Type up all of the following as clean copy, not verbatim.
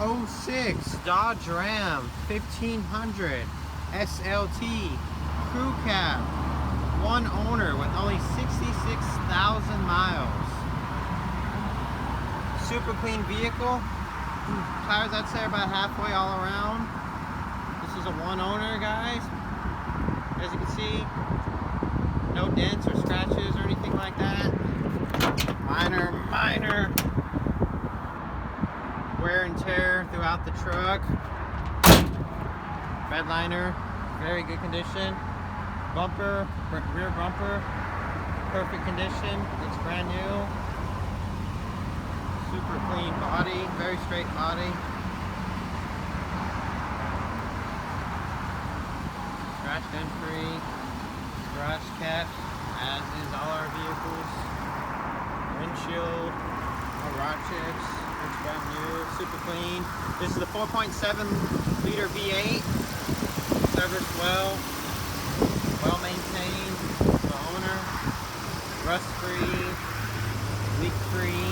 06 Dodge Ram 1500 SLT crew cab, one owner with only 66,000 miles. Super clean vehicle. Tires, I'd say, about halfway all around. This is a one owner, guys. As you can see, no dents or scratches or anything like that. Minor wear and tear throughout the truck. Bed liner, very good condition. Bumper, rear bumper, perfect condition. Looks brand new. Super clean body, very straight body. Scratch and free. Scratch catch, as is all our vehicles. Windshield, no rot chips. Looks brand new, super clean. This is the 4.7 liter V8. Serviced well maintained. The owner, rust free, leak free,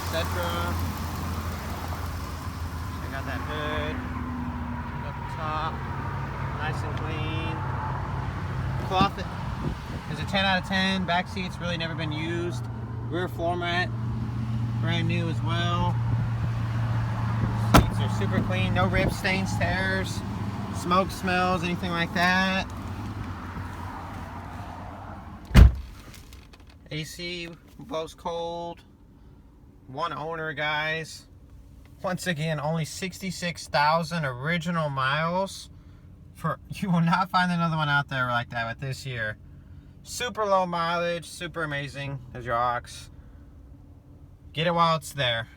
etc. Check out that hood. Up the top, nice and clean. Cloth is a 10 out of 10. Back seats really never been used. Rear floor mat, brand new as well. Seats are super clean, no rips, stains, tears, smoke smells, anything like that. AC blows cold. One owner, guys. Once again, only 66,000 original miles. You will not find another one out there like that with this year. Super low mileage, super amazing. There's your aux. Get it while it's there.